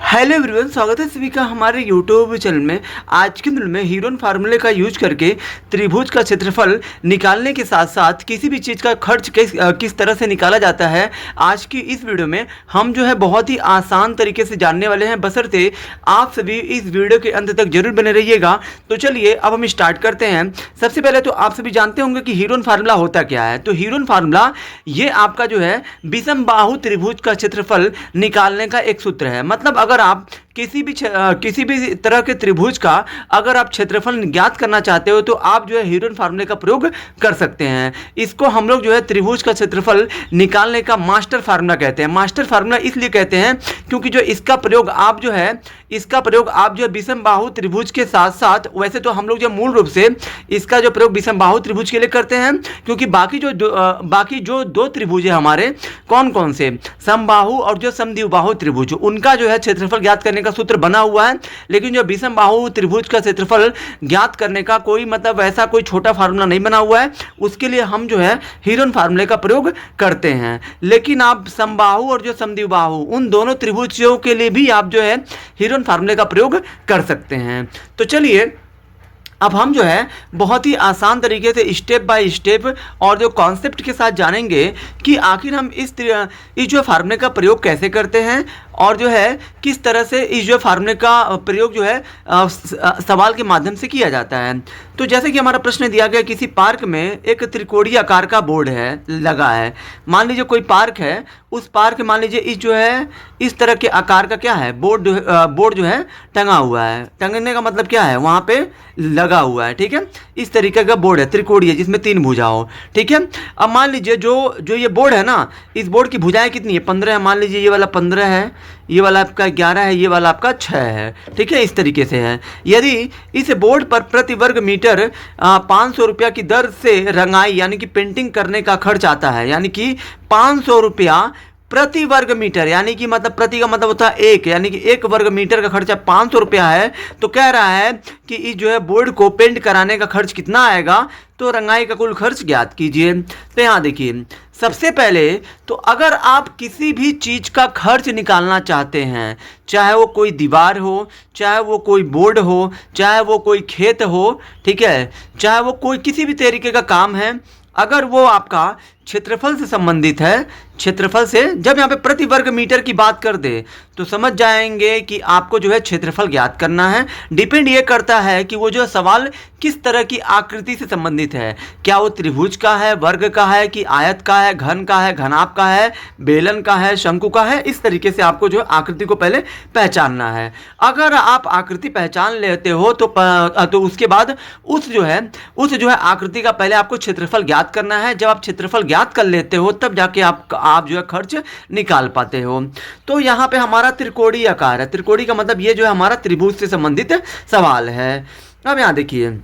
Hello everyone, स्वागत है सभी का हमारे यूट्यूब चैनल में। आज के दिन में हीरोन फार्मूले का यूज करके त्रिभुज का क्षेत्रफल निकालने के साथ साथ किसी भी चीज़ का खर्च किस तरह से निकाला जाता है, आज की इस वीडियो में हम जो है बहुत ही आसान तरीके से जानने वाले हैं। बशर्ते आप सभी इस वीडियो के अंत तक जरूर बने रहिएगा। तो चलिए अब हम स्टार्ट करते हैं। सबसे पहले तो आप सभी जानते होंगे कि हीरोन फार्मूला होता क्या है। तो हीरोन फार्मूला ये आपका जो है विषम बाहु त्रिभुज का क्षेत्रफल निकालने का एक सूत्र है। मतलब अगर आप किसी भी तरह के त्रिभुज का अगर आप क्षेत्रफल ज्ञात करना चाहते हो तो आप जो है हीरोन फार्मूले का प्रयोग कर सकते हैं। इसको हम लोग जो है त्रिभुज का क्षेत्रफल निकालने का मास्टर फार्मूला कहते हैं। मास्टर फार्मूला इसलिए कहते हैं क्योंकि जो इसका प्रयोग आप जो है विषम बाहु त्रिभुज के साथ साथ, वैसे तो हम लोग जो मूल रूप से इसका जो प्रयोग विषम बाहु त्रिभुज के लिए करते हैं, क्योंकि बाकी जो दो त्रिभुज है हमारे, कौन कौन से, समबाहु और जो समद्विबाहु त्रिभुज, उनका जो है क्षेत्रफल ज्ञात करने का सूत्र बना हुआ है। लेकिन जो विषम बाहु त्रिभुज का क्षेत्रफल ज्ञात करने का कोई मतलब ऐसा कोई छोटा फार्मूला नहीं बना हुआ है। उसके लिए हम जो है हीरोन फार्मूले का प्रयोग करते हैं। लेकिन आप समबाहु और जो समद्विबाहु उन दोनों त्रिभुजों के लिए भी आप जो है हीरोन फार्मूले का प्रयोग कर सकते हैं। तो चलिए अब हम जो है बहुत ही आसान तरीके से स्टेप बाय स्टेप और जो कॉन्सेप्ट के साथ जानेंगे कि आखिर हम इस जो फार्मूले का प्रयोग कैसे करते हैं और जो है किस तरह से इस जो फार्मूले का प्रयोग जो है सवाल के माध्यम से किया जाता है। तो जैसे कि हमारा प्रश्न दिया गया, किसी पार्क में एक त्रिकोणीय आकार का बोर्ड है लगा है। मान लीजिए कोई पार्क है, उस पार्क मान लीजिए इस जो है इस तरह के आकार का क्या है, बोर्ड जो है टंगा हुआ है। टंगने का मतलब क्या है, वहाँ पे लगा हुआ है। ठीक है, इस तरीके का बोर्ड है त्रिकोणीय जिसमें 3 भुजा हो। ठीक है, अब मान लीजिए जो ये बोर्ड है ना, इस बोर्ड की भुजाएं कितनी है, 15 है। मान लीजिए ये वाला 15 है, ये वाला आपका 11 है, ये वाला आपका 6 है। ठीक है, इस तरीके से है। यदि इस बोर्ड पर प्रति वर्ग मीटर 500 रुपया की दर से रंगाई यानी कि पेंटिंग करने का खर्च आता है, यानी कि 500 रुपया प्रति वर्ग मीटर, यानी कि मतलब प्रति का मतलब होता है एक, यानी कि 1 वर्ग मीटर का खर्चा 500 रुपया है। तो कह रहा है कि इस जो है बोर्ड को पेंट कराने का खर्च कितना आएगा, तो रंगाई का कुल खर्च ज्ञात कीजिए। तो यहाँ देखिए, सबसे पहले तो अगर आप किसी भी चीज़ का खर्च निकालना चाहते हैं, चाहे वो कोई दीवार हो, चाहे वो कोई बोर्ड हो, चाहे वो कोई खेत हो, ठीक है, चाहे वो कोई किसी भी तरीके का काम है, अगर वो आपका क्षेत्रफल से संबंधित है, क्षेत्रफल से जब यहाँ पे प्रति वर्ग मीटर की बात कर दे तो समझ जाएंगे कि आपको जो है क्षेत्रफल ज्ञात करना है। डिपेंड ये करता है कि वो जो सवाल किस तरह की आकृति से संबंधित है, क्या वो त्रिभुज का है, वर्ग का है, कि आयत का है, घन का है, घनाभ का है, बेलन का है, शंकु का है। इस तरीके से आपको जो आकृति को पहले पहचानना है। अगर आप आकृति पहचान लेते हो तो उसके बाद उस जो है आकृति का पहले आपको क्षेत्रफल ज्ञात करना है। जब आप क्षेत्रफल ज्ञात कर लेते हो तब जाके आप जो है खर्च निकाल पाते हो। तो यहाँ पे हमारा त्रिकोणीय आकार है। त्रिकोणीय का मतलब ये जो है हमारा त्रिभुज से संबंधित सवाल है। अब यहाँ देखिए,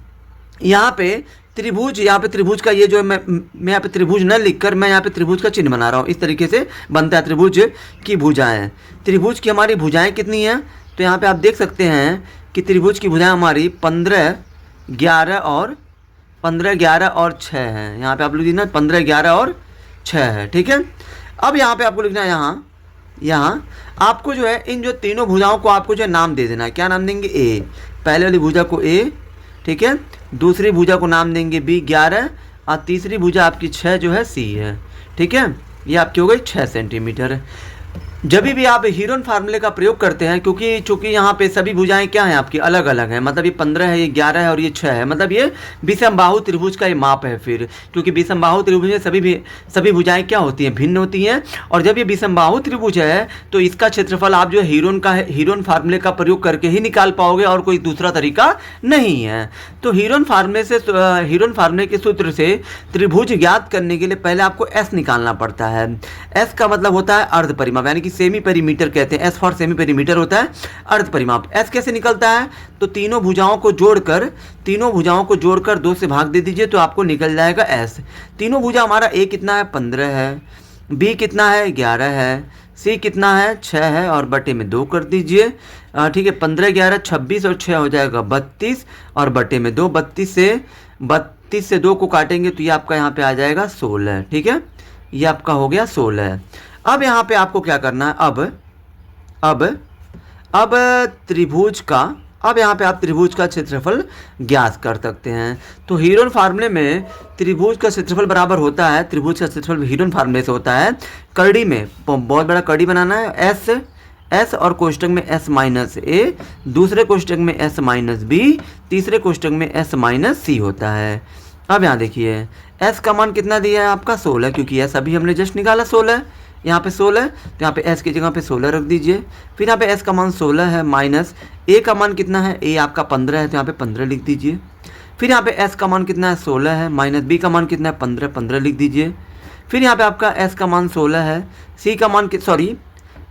यहाँ पे त्रिभुज का ये जो है मैं यहाँ पे त्रिभुज न लिखकर मैं यहाँ पे त्रिभुज का चिन्ह बना रहा हूँ। इस तरीके से बनता है त्रिभुज की भुजाएं। त्रिभुज की हमारी भुजाएं कितनी हैं, तो यहाँ पे आप देख सकते हैं कि त्रिभुज की भुजाएं हमारी 15, 11 और 6 है। यहाँ पे आप लोग लिखना 15, 11 और 6 है। ठीक है, अब यहाँ पे आपको लिखना है, यहाँ आपको जो है इन जो तीनों भुजाओं को आपको जो है नाम दे देना है। क्या नाम देंगे, ए, पहले वाली भुजा को ए, ठीक है, दूसरी भुजा को नाम देंगे बी 11 और तीसरी भुजा आपकी 6 जो है सी है। ठीक है, ये आपकी हो गई 6 सेंटीमीटर। जब भी आप हीरोन फार्मूले का प्रयोग करते हैं, क्योंकि चूंकि यहाँ पे सभी भुजाएं क्या हैं आपकी अलग अलग हैं, मतलब ये 15 है, ये 11 है और ये 6 है, मतलब ये विषम बाहु त्रिभुज का ये माप है। फिर क्योंकि विषम बाहु त्रिभुज में सभी भुजाएं क्या होती हैं, भिन्न होती हैं। और जब ये विषम बाहु त्रिभुज है तो इसका क्षेत्रफल आप जो हीरोन फार्मूले का प्रयोग करके ही निकाल पाओगे और कोई दूसरा तरीका नहीं है। तो हीरोन फार्मूले के सूत्र से त्रिभुज ज्ञात करने के लिए पहले आपको एस निकालना पड़ता है। एस का मतलब होता है अर्ध परिमाप, यानी कि सेमी पेरीमीटर कहते हैं। एस फॉर सेमी पेरीमीटर होता है अर्ध परिमाप। एस कैसे निकलता है, तो तीनों भुजाओं को जोड़कर 2 से भाग दे दीजिए तो आपको निकल जाएगा एस। तीनों भुजा हमारा ए कितना है, 15 है, बी कितना है, 11 है, सी कितना है, 6 है और बटे में 2 कर दीजिए। ठीक है, 15, 11, 26 और 6 हो जाएगा 32 और बटे में 2। 32 से 2 को काटेंगे तो ये आपका यहाँ पे आ जाएगा 16। ठीक है, ये आपका हो गया 16। अब यहाँ पे आपको क्या करना है, अब अब त्रिभुज का अब यहाँ पे आप त्रिभुज का क्षेत्रफल ज्ञात कर सकते हैं। तो हीरोन फार्मूले में त्रिभुज का क्षेत्रफल बराबर होता है, त्रिभुज का क्षेत्रफल हीरोन फार्मूले से होता है, कड़ी में बहुत बड़ा कड़ी बनाना है, एस और कोष्टक में एस माइनस ए, दूसरे कोष्टक में एस माइनस बी, तीसरे कोष्टक में एस माइनस सी होता है। अब यहाँ देखिए एस का मान कितना दिया है आपका 16, क्योंकि एस अभी हमने जस्ट निकाला 16, यहाँ पे 16, तो यहाँ पे एस की जगह पे 16 रख दीजिए। फिर यहाँ पे एस का मान 16 है, माइनस ए का मान कितना है, ए आपका 15 है, तो यहाँ पे 15 लिख दीजिए। फिर यहाँ पे एस का मान कितना है 16 है, माइनस बी का मान कितना है 15 लिख दीजिए। फिर यहाँ पे आपका एस का मान 16 है, सी का मान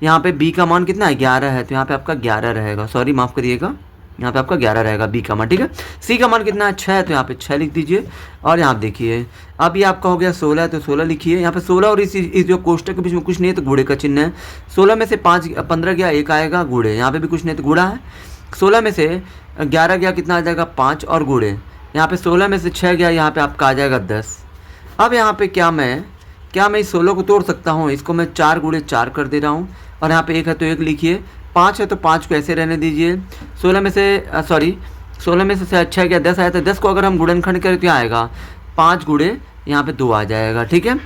यहाँ पे बी का मान कितना है 11 है, तो यहाँ पे आपका 11 रहेगा, सॉरी माफ़ करिएगा, यहाँ पे आपका 11 रहेगा बी का मान, ठीक है। सी का मान कितना है 6 है, तो यहाँ पे 6 लिख दीजिए। और यहाँ देखिए अब ये आपका हो गया 16 है, तो 16 लिखिए। यहाँ पे 16 और इस जो कोष्टक के बीच में कुछ नहीं है, तो गुणे का चिन्ह है। 16 में से 15 गया, 1 आएगा, गुणे, यहाँ पे भी कुछ नहीं तो गुणा है। 16 में से 11 गया, कितना आ जाएगा 5 और गुणे, यहाँ पे 16 में से 6 गया, यहाँ पे आपका आ जाएगा 10। अब यहाँ पे क्या मैं इस 16 को तोड़ सकता हूँ, इसको मैं 4 गुणे 4 कर दे रहा हूँ। और यहाँ पे 1 है तो 1 लिखिए, 5 है तो 5 को ऐसे रहने दीजिए। 16 में से 6 गया 10 आया, तो 10 को अगर हम गुणनखंड करें तो आएगा 5 गुणे यहाँ पे 2 आ जाएगा, ठीक है।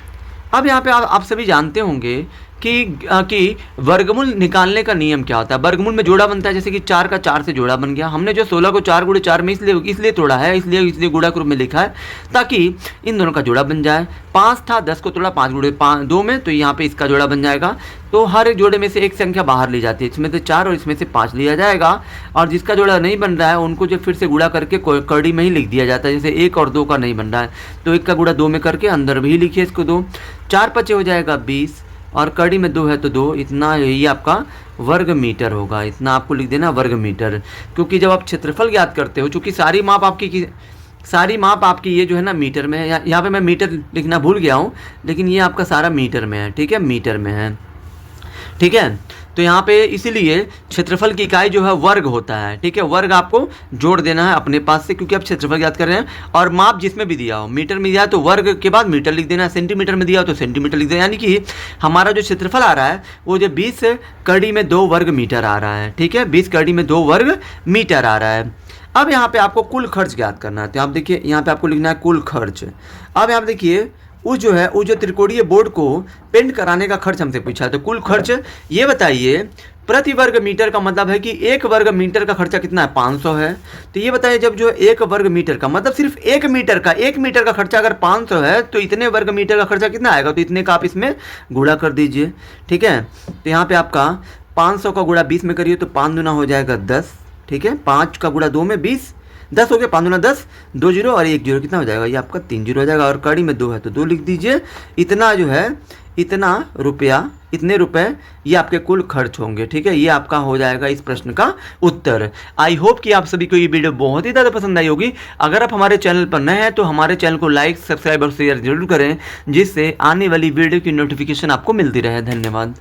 अब यहाँ पे आप सभी जानते होंगे कि वर्गमूल निकालने का नियम क्या होता है। वर्गमूल में जोड़ा बनता है, जैसे कि 4 का 4 से जोड़ा बन गया। हमने जो 16 को 4 गुणे 4 में इसलिए तोड़ा है, इसलिए गुणा के रूप में लिखा है, ताकि इन दोनों का जोड़ा बन जाए। 5 था, 10 को तोड़ा 5 गुणे 2 में, तो यहाँ पे इसका जोड़ा बन जाएगा। तो हर एक जोड़े में से एक संख्या बाहर ली जाती है, इसमें से 4 और इसमें से 5 लिया जाएगा। और जिसका जोड़ा नहीं बन रहा है उनको जो फिर से गुणा करके कड़ी में ही लिख दिया जाता है। जैसे 1 और 2 का नहीं बन रहा है, तो 1 का गुणा 2 में करके अंदर भी लिखिए इसको 2, 4 5 हो जाएगा 20, और कड़ी में 2 है तो 2, इतना ये आपका वर्ग मीटर होगा। इतना आपको लिख देना वर्ग मीटर, क्योंकि जब आप क्षेत्रफल ज्ञात करते हो, चूँकि सारी माप आपकी ये जो है ना मीटर में है। यहाँ पे मैं मीटर लिखना भूल गया हूँ, लेकिन ये आपका सारा मीटर में है, ठीक है, मीटर में है, ठीक है। तो यहाँ पे इसीलिए क्षेत्रफल की इकाई जो है वर्ग होता है, ठीक है। वर्ग आपको जोड़ देना है अपने पास से, क्योंकि आप क्षेत्रफल याद कर रहे हैं। और माप जिसमें भी दिया हो, मीटर में दिया है तो वर्ग के बाद मीटर लिख देना है, सेंटीमीटर में दिया हो तो सेंटीमीटर लिख देना। यानी कि हमारा जो क्षेत्रफल आ रहा है वो जो 20 कड़ी में 2 वर्ग मीटर आ रहा है, ठीक है, 20 कड़ी में 2 वर्ग मीटर आ रहा है। अब यहाँ पे आपको कुल खर्च ज्ञात करना है, तो आप देखिए यहाँ पे आपको लिखना है कुल खर्च। अब यहाँ देखिए वो जो त्रिकोणीय बोर्ड को पेंट कराने का खर्च हमसे पूछा है, तो कुल खर्च ये बताइए प्रति वर्ग मीटर का मतलब है कि 1 वर्ग मीटर का खर्चा कितना है 500 है। तो ये बताइए जब जो 1 वर्ग मीटर का मतलब सिर्फ 1 मीटर का खर्चा अगर 500 है, तो इतने वर्ग मीटर का खर्चा कितना आएगा, तो इतने का आप इसमें गुणा कर दीजिए, ठीक है। तो यहाँ पे आपका 500 का गुणा 20 में करिए तो 5 दूना हो जाएगा 10, ठीक है। 5 का गुणा 2 में 20, 10 हो गया, 5 दूना 10, 2 जीरो और 1 जीरो कितना हो जाएगा, ये आपका 3 जीरो हो जाएगा। और कड़ी में 2 है तो 2 लिख दीजिए। इतना जो है इतने रुपए ये आपके कुल खर्च होंगे, ठीक है। ये आपका हो जाएगा इस प्रश्न का उत्तर। आई होप कि आप सभी को ये वीडियो बहुत ही ज़्यादा पसंद आई होगी। अगर आप हमारे चैनल पर नए हैं तो हमारे चैनल को लाइक, सब्सक्राइब और शेयर जरूर करें, जिससे आने वाली वीडियो की नोटिफिकेशन आपको मिलती रहे। धन्यवाद।